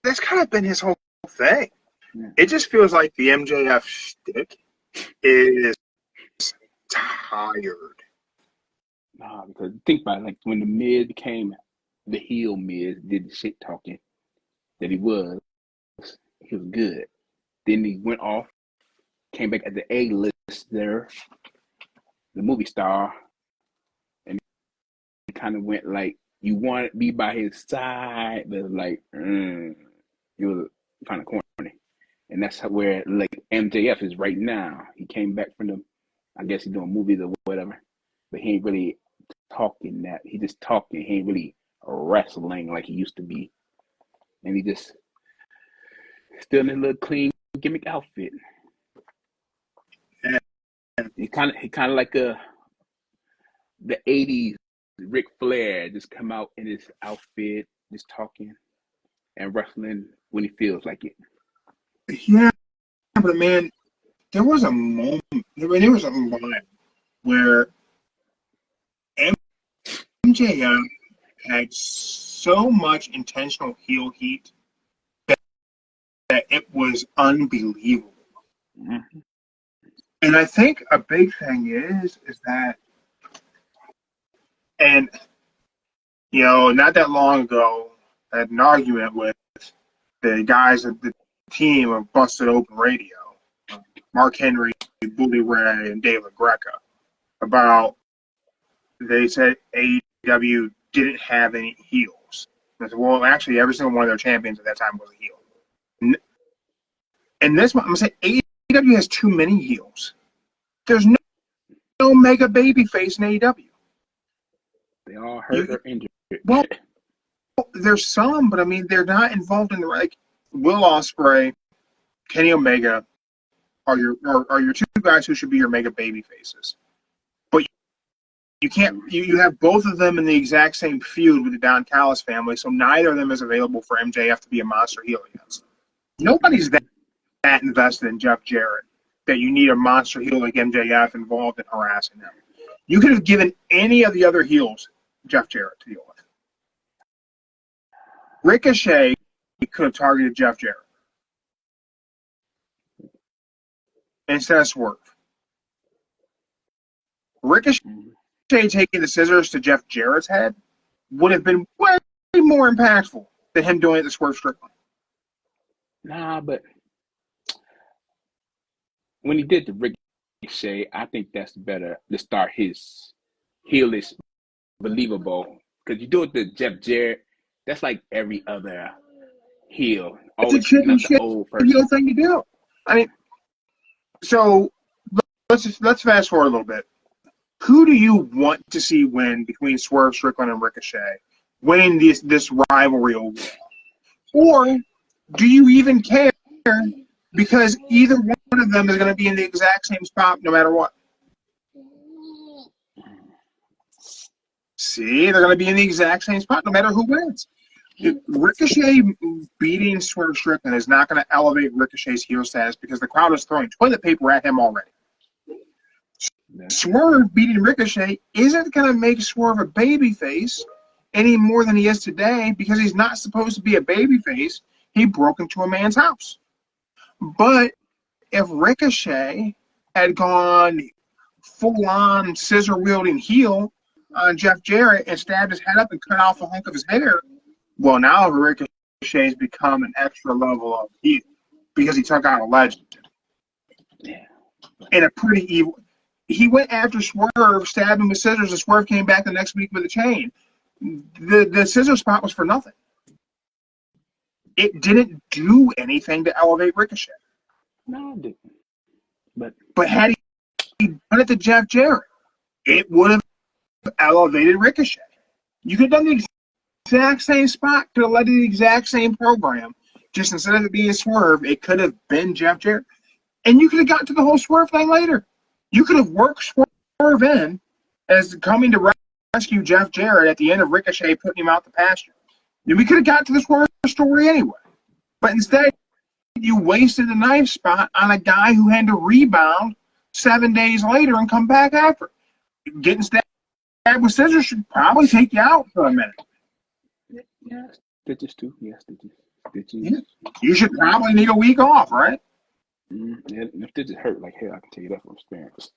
That's kind of been his whole thing. Yeah. It just feels like the MJF shtick is tired. Nah, because think about it, like when the Miz became the heel Miz, did the shit talking that he was good. Then he went off, came back at the A-list there, the movie star, and he kind of went like, you want to be by his side, but like, it was kind of corny. And that's where like MJF is right now. He came back from I guess he's doing movies or whatever, but he ain't really talking that. He just talking. He ain't really wrestling like he used to be. And he just still in a little clean gimmick outfit. He kind of like the 80s Ric Flair, just come out in his outfit, just talking and wrestling when he feels like it. Yeah, but man, there was a moment, there was a line where MJF had so much intentional heel heat that it was unbelievable. Mm-hmm. And I think a big thing is that, and, you know, not that long ago, I had an argument with the guys at the team of Busted Open Radio, Mark Henry, Bully Ray, and David Greca, about, they said AEW didn't have any heels. I said, well, actually, every single one of their champions at that time was a heel. And this one, I'm going to say AEW has too many heels. There's no mega baby face in AEW. They all hurt or injured. Well, there's some, but I mean, they're not involved in the, like, Will Ospreay, Kenny Omega are your two guys who should be your mega baby faces. But you can't, you have both of them in the exact same feud with the Don Callis family, so neither of them is available for MJF to be a monster heel against. Nobody's that invested in Jeff Jarrett that you need a monster heel like MJF involved in harassing him. You could have given any of the other heels Jeff Jarrett to deal with. Ricochet could have targeted Jeff Jarrett instead of Swerve. Ricochet taking the scissors to Jeff Jarrett's head would have been way more impactful than him doing it to Swerve Strickland. Nah, but when he did the Ricochet, I think that's better to start his heelish believable. Because you do it to Jeff Jarrett, that's like every other heel. It's a championship heel thing to do. I mean, so let's fast forward a little bit. Who do you want to see win between Swerve Strickland and Ricochet, winning this rivalry overall? Or do you even care? Because either one of them is going to be in the exact same spot no matter what. See, they're going to be in the exact same spot no matter who wins. Ricochet beating Swerve Strickland is not going to elevate Ricochet's heel status because the crowd is throwing toilet paper at him already. Swerve beating Ricochet isn't going to make Swerve a babyface any more than he is today because he's not supposed to be a babyface. He broke into a man's house. But if Ricochet had gone full-on scissor-wielding heel on Jeff Jarrett and stabbed his head up and cut off a hunk of his hair, well, now Ricochet's become an extra level of heel because he took out a legend. Yeah. And a pretty evil. He went after Swerve, stabbed him with scissors, and Swerve came back the next week with a chain. The scissor spot was for nothing. It didn't do anything to elevate Ricochet. No, it didn't. But had he done it to Jeff Jarrett, it would have elevated Ricochet. You could have done the exact same spot, could have led to the exact same program. Just instead of it being Swerve, it could have been Jeff Jarrett. And you could have gotten to the whole Swerve thing later. You could have worked Swerve in as coming to rescue Jeff Jarrett at the end of Ricochet putting him out the pasture. Then we could have got to the Swerve story anyway. But instead, you wasted a knife spot on a guy who had to rebound 7 days later and come back after. Getting stabbed with scissors should probably take you out for a minute. Yeah, stitches too. Yeah, stitches. Yeah. You should probably need a week off, right? Yeah, if stitches hurt like hell, I can tell you that from experience.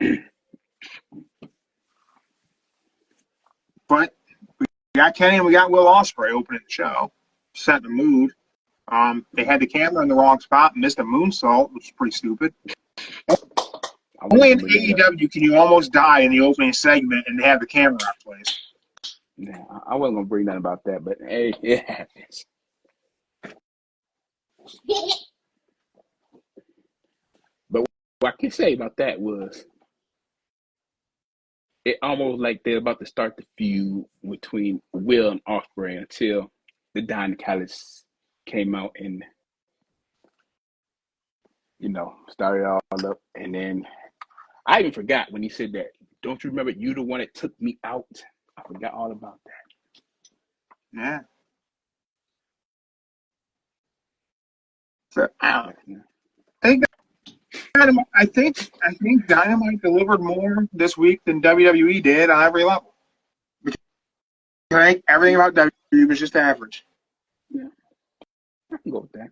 But we got Kenny and we got Will Ospreay opening the show, setting the mood. They had the camera in the wrong spot and missed a moonsault, which is pretty stupid. Only in AEW can you almost die in the opening segment and have the camera out of place. Yeah, I wasn't gonna bring nothing about that, but hey, it happens. But what I can say about that was it almost like they're about to start the feud between Will and Ospreay until the Don Callis came out and started all up. And then I even forgot when he said that. Don't you remember you the one that took me out? I forgot all about that. Yeah. So I think Dynamite delivered more this week than WWE did on every level. I think everything about WWE was just average. Yeah, I can go with that.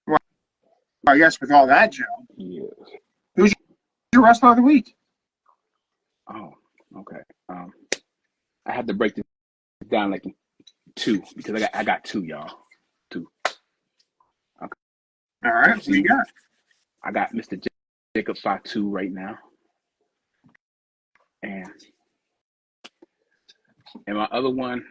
Well, I guess with all that, Joe, Yes. who's your wrestler of the week? Oh, okay. I have to break this down like in two because I got two, y'all. Two. Okay. All right, what you got? I got Mr. Jacob Fatu right now. And my other one,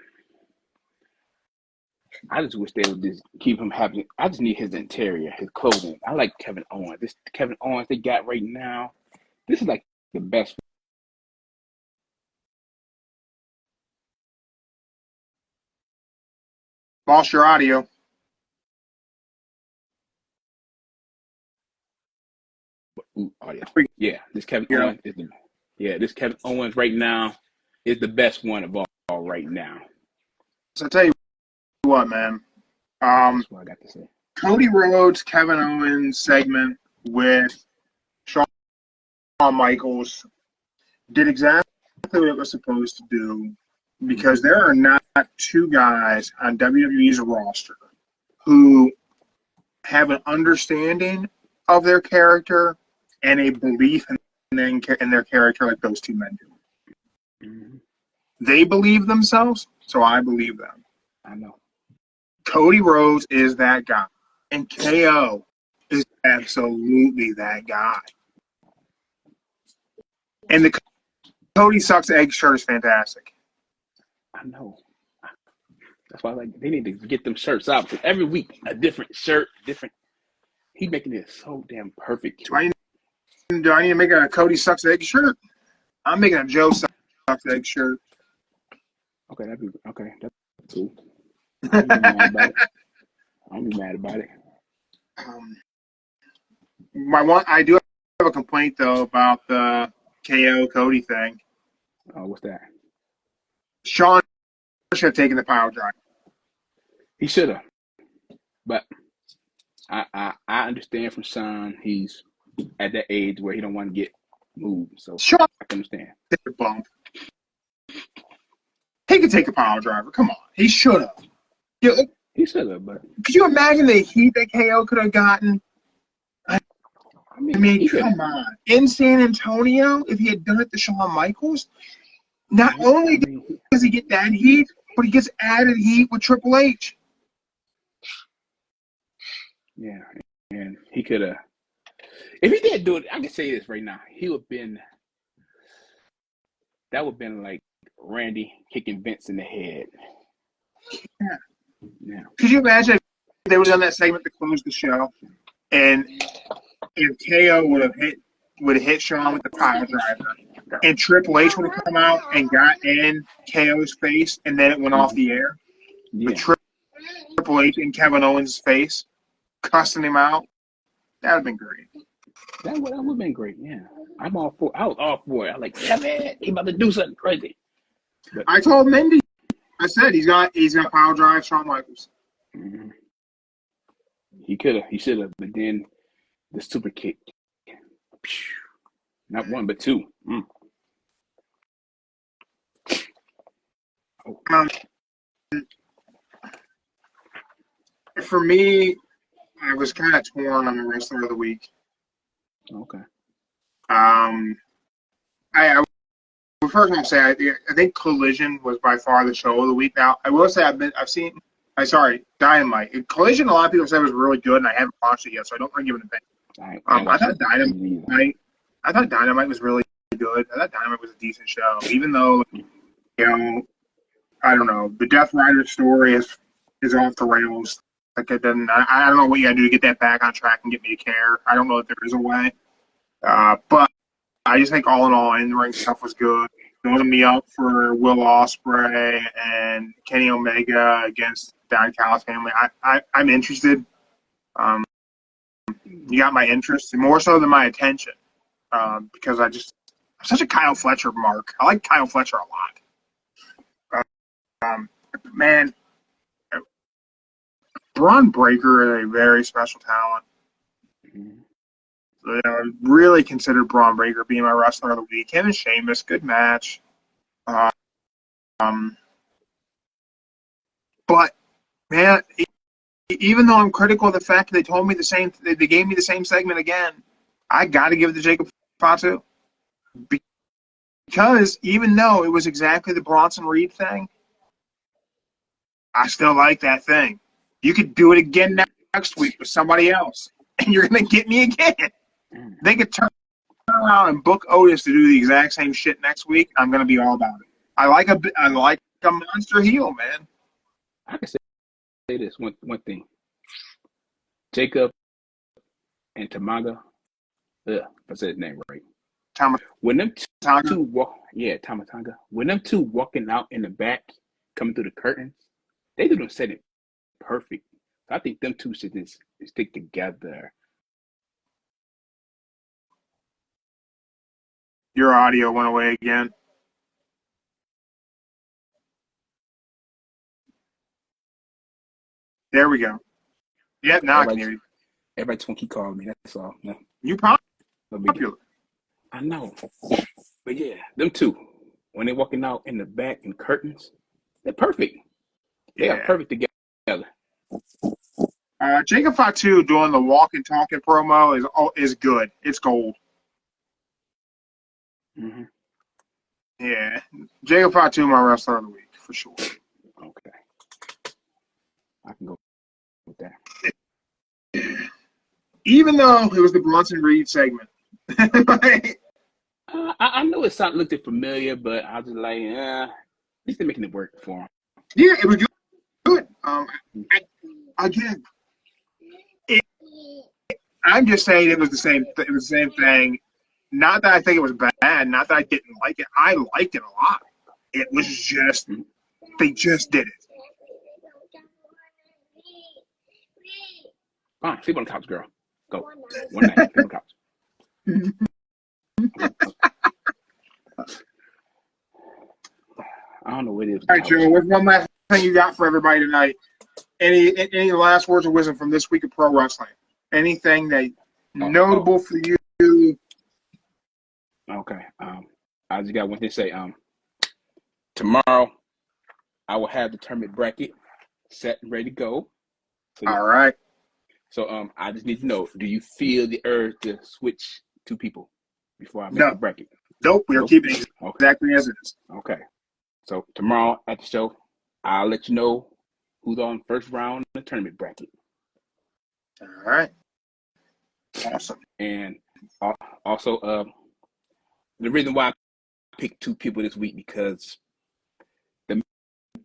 I just wish they would just keep him happy. I just need his interior, his clothing. I like Kevin Owens. This Kevin Owens they got right now, this is like the best. Lost your audio. Yeah, this Kevin Owens this Kevin Owens right now is the best one of all right now. So I tell you what, man. That's what I got to say. Cody Rhodes, Kevin Owens segment with Shawn Michaels did exactly what it was supposed to do because there are not two guys on WWE's roster who have an understanding of their character and a belief in their character like those two men do. Mm-hmm. They believe themselves, so I believe them. I know. Cody Rhodes is that guy, and KO is absolutely that guy. And the Cody Sucks Egg shirt is fantastic. I know. That's why they need to get them shirts out because every week a different shirt, different. He's making it so damn perfect. Do I need to make a Cody Sucks Egg shirt? I'm making a Joe Sucks Egg shirt. Okay, that's cool. I don't be mad about it. I don't be mad about it. I do have a complaint though about the KO Cody thing. Oh, what's that? Shawn should have taken the power drive. He should have, but I understand from Shawn. He's at that age where he don't want to get moved, so Shawn I can understand. Hit the bump. He could take a power driver. Come on, he should have. He should have, but could you imagine the heat that KO could have gotten? I mean, come on. In San Antonio, if he had done it to Shawn Michaels, not only does he get that heat, but he gets added heat with Triple H. Yeah, and he could have. If he did do it, I can say this right now. He would have been. That would have been like Randy kicking Vince in the head. Yeah. Could you imagine if they would have done that segment to close the show, and if KO would have hit Shawn with the power driver, and Triple H would have come out and got in KO's face, and then it went off the air. Yeah. With Triple H in Kevin Owens' face, cussing him out. That would have been great. That would have been great. Yeah, I was all for it. I was like, yeah, man, he about to do something crazy. But, I told Mindy. I said he's got power drive Shawn Michaels. Mm-hmm. He should have. But then the super kick, not one but two. For me, I was kind of torn on the wrestler of the week. Okay. First, I'll say I think Collision was by far the show of the week. Now, I will say Dynamite. Collision, a lot of people said was really good, and I haven't watched it yet, so I don't want to give it a thing. I thought Dynamite was really good. I thought Dynamite was a decent show, even though, I don't know, the Death Rider story is off the rails. Like it doesn't. I don't know what you got to do to get that back on track and get me to care. I don't know if there is a way, but I just think all in all, in-ring stuff was good. Building me up for Will Ospreay and Kenny Omega against Don Callis family. I'm interested. You got my interest, more so than my attention, because I'm such a Kyle Fletcher mark. I like Kyle Fletcher a lot. Man, Braun Breaker is a very special talent. I really considered Braun Breaker being my wrestler of the week. Him and Sheamus, good match. But man, even though I'm critical of the fact that they gave me the same segment again, I got to give it to Jacob Fatu, because even though it was exactly the Bronson Reed thing, I still like that thing. You could do it again next week with somebody else, and you're gonna get me again. They could turn around and book Otis to do the exact same shit next week. I'm gonna be all about it. I like a monster heel, man. I can say this one thing. Jacob and Tamaga. If I said his name right. When them two Tamatanga. When them two walking out in the back, coming through the curtains, they didn't set it perfect. I think them two should just stick together. Your audio went away again. There we go. Yeah, now I can hear you. Everybody just want to keep calling me. That's all. Yeah. You popular. I know. But yeah, them two, when they're walking out in the back in curtains, they're perfect. They are perfect together. Jacob Fatu doing the walking, talking promo is good. It's gold. Mm-hmm. Yeah, Jacob Fatu, my wrestler of the week for sure. Okay, I can go with that. Even though it was the Bronson Reed segment. I know it looked familiar, but I was just like, at least they're making it work for him. Yeah, it was good. I'm just saying it was the same. It was the same thing. Not that I think it was bad. Not that I didn't like it. I liked it a lot. It was just they just did it. Fine, sleep on the couch, girl. Go. One night, sleep on the couch. I don't know what it is. All right, Joe. What's one last thing you got for everybody tonight? Any last words of wisdom from this week of pro wrestling? Anything that notable for you? Okay. I just got one thing to say. Tomorrow, I will have the tournament bracket set and ready to go. So, all right. So I just need to know: do you feel the urge to switch two people before I make the bracket? Nope. We are keeping it exactly as it is. Okay. So tomorrow at the show, I'll let you know who's on first round in the tournament bracket. All right. Awesome. And also, the reason why I picked two people this week because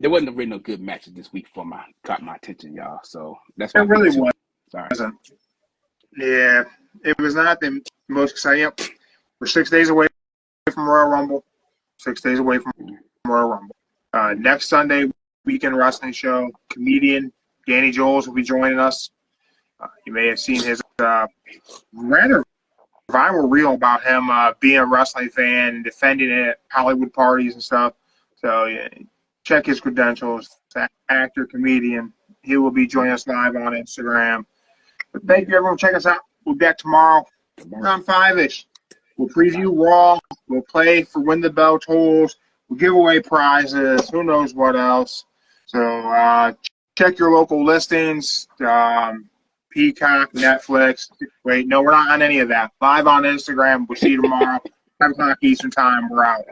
there wasn't really no good matches this week caught my attention, y'all. So that's why it really was. Sorry. Yeah, it was not the most exciting. We're 6 days away from Royal Rumble. 6 days away from Royal Rumble. Next Sunday, weekend wrestling show. Comedian Danny Jones will be joining us. You may have seen his rather viral reel about him being a wrestling fan and defending it at Hollywood parties and stuff. So yeah, check his credentials. Actor, comedian. He will be joining us live on Instagram. But thank you, everyone. Check us out. We'll be back tomorrow around 5-ish. We'll preview Raw. We'll play for Win the Bell tools. We'll give away prizes. Who knows what else. So check your local listings. Peacock, Netflix. Wait, no, we're not on any of that. Live on Instagram. We'll see you tomorrow. 10 o'clock Eastern Time. We're out.